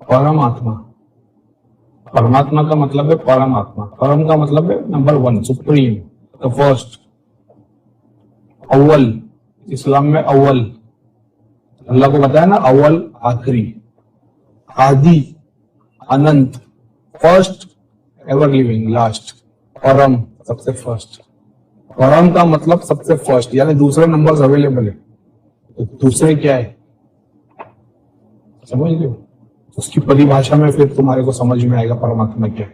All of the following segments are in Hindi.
परमात्मा। परमात्मा का मतलब है परमात्मा, परम का मतलब है number one, supreme, the first, अव्वल। इस्लाम में अव्वल, अल्लाह को बताया ना, अव्वल आखिरी, आदि अनंत, फर्स्ट एवर लिविंग, लास्ट, परम सबसे फर्स्ट। परम का मतलब सबसे फर्स्ट, यानी दूसरे नंबर्स अवेलेबल है। तो दूसरे क्या है, समझ लो। उसकी परिभाषा में फिर तुम्हारे को समझ में आएगा परमात्मा क्या है।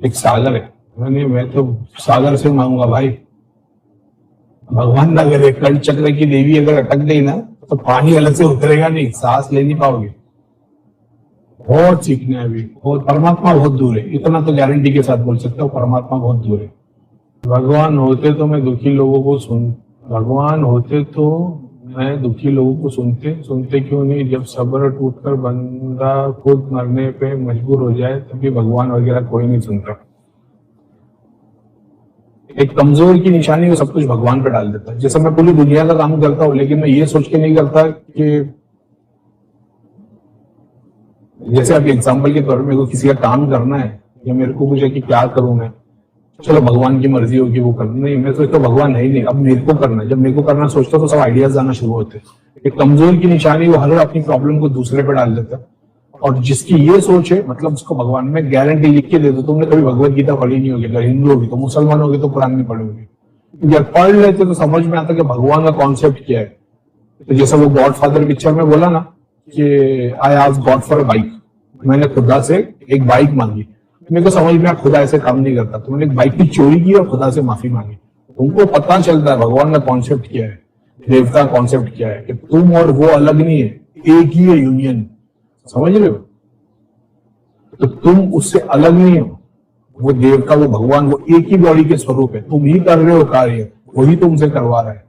एक सागर है, मैं तो सागर से मांगूंगा भाई, भगवान ना करे, कल चक्र की देवी अगर अटक गई ना तो पानी अलग से उतरेगा नहीं, सांस ले नहीं पाओगे। बहुत सीखना है अभी, बहुत। परमात्मा बहुत दूर है, इतना तो गारंटी के साथ बोल सकता हूँ, परमात्मा बहुत दूर है। भगवान होते तो मैं दुखी लोगों को भगवान होते तो मैं दुखी लोगों को सुनते क्यों नहीं। जब सब्र टूटकर बंदा खुद मरने पे मजबूर हो जाए तभी भगवान वगैरह कोई नहीं सुनता। एक कमजोर की निशानी वो सब कुछ भगवान पे डाल देता है। जैसे मैं पूरी दुनिया का काम करता हूँ लेकिन मैं ये सोच के नहीं करता कि, जैसे अभी एग्जाम्पल के तौर पर मेरे को किसी का काम करना है या मेरे को कुछ है कि क्या करूं मैं, चलो भगवान की मर्जी होगी वो करना, नहीं मैं सोचता भगवान है ही नहीं, अब मेरे को करना है। जब मेरे को करना सोचता तो सब आइडियाज आना शुरू होते। एक कमजोर की निशानी वो हर अपनी प्रॉब्लम को दूसरे पे डाल देता है। और जिसकी ये सोच है मतलब उसको भगवान में गारंटी लिख के दे दो, तुमने कभी भगवत गीता पढ़ी नहीं होगी, अगर हिंदू होगी तो, मुसलमान होगी तो कुरान नहीं पढ़ी होगी। जब पढ़ लेते तो समझ में आता कि भगवान का कॉन्सेप्ट क्या है। तो जैसे वो गॉड फादर पिक्चर में बोला ना कि I asked God for a bike, मैंने खुदा से एक बाइक मांगी। मेरे को समझ में खुदा ऐसे काम नहीं करता, तुमने एक बाइक की चोरी की और खुदा से माफी मांगी। तुमको पता चलता है भगवान का कॉन्सेप्ट क्या है, देवता का कॉन्सेप्ट क्या है, कि तुम और वो अलग नहीं है, एक ही है यूनियन। समझ रहे हो? तो तुम उससे अलग नहीं हो, वो देवता वो भगवान वो एक ही बॉडी के स्वरूप है। तुम ही कर रहे हो कार्य, वही तुमसे करवा रहा है।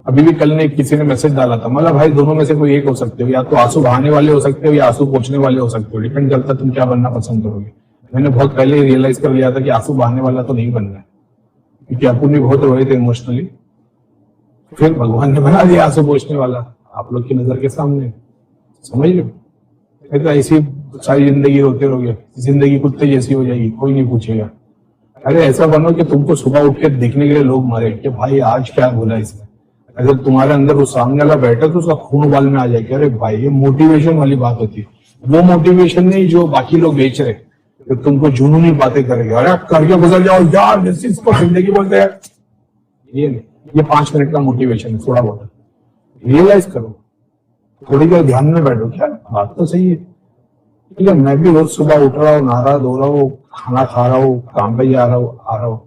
अभी भी कल ने किसी ने मैसेज डाला था, मतलब भाई दोनों में से कोई एक हो सकते हो, या तो आंसू बहाने वाले हो सकते हो या आंसू पोंछने वाले हो सकते हो, डिपेंड करता है तुम क्या बनना पसंद करोगे। मैंने बहुत पहले रियलाइज कर लिया था कि आंसू बहाने वाला तो नहीं बनना है, क्योंकि अपन भी बहुत रोए थे इमोशनली। फिर भगवान ने बना दिया आंसू पोंछने वाला आप लोग की नजर के सामने। समझ लो, तो ऐसी सारी जिंदगी रोते रहोगे, जिंदगी कुत्ते जैसी हो जाएगी, कोई नहीं पूछेगा। अरे ऐसा बनो कि तुमको सुबह उठ के देखने के लिए लोग मारे कि भाई आज क्या बोला इसने। अगर तुम्हारे अंदर वो सामने वाला बैठा तो उसका खून उबाल में आ जाएगा, अरे भाई ये मोटिवेशन वाली बात होती है। वो मोटिवेशन नहीं जो बाकी लोग बेच रहे, तो तुमको जुनूनी बातें करेंगे, अरे करके गुजर जाओ यार, इसको जिंदगी बोलते हैं। ये नहीं, ये 5 मिनट का मोटिवेशन है, थोड़ा बहुत रियलाइज करो, थोड़ी देर ध्यान में बैठो, क्या बात तो सही है। ठीक है, मैं भी रोज सुबह उठ रहा हूँ, नहा रहा धो रहा हूँ, खाना खा रहा हूँ, काम पे जा रहा हूँ, आ रहा हूँ।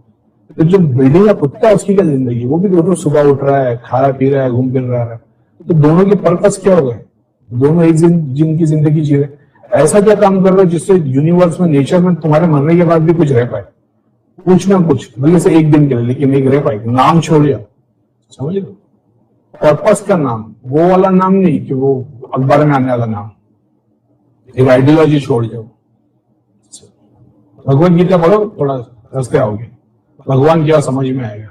तो जो बिल्डिंग का कुत्ता है उसकी क्या जिंदगी, वो भी रोज सुबह उठ रहा है, खा रहा पी रहा है, घूम फिर रहा है। तो दोनों के पर्पस क्या हो गए, दोनों एक जिनकी जिंदगी जी रहे। ऐसा क्या काम कर रहे हो जिससे यूनिवर्स में, नेचर में तुम्हारे मरने के बाद भी कुछ रह पाए, कुछ ना कुछ, भले से एक दिन के लिए, लेकिन एक रह पाए, नाम छोड़ दिया। समझ लो, पर्पस का नाम, वो वाला नाम नहीं कि वो अखबार में आने वाला नाम, एक आइडियोलॉजी छोड़ जाओ। भगवत गीता पढ़ो, थोड़ा रस्ते आओगे, भगवान क्या समझ में आएगा।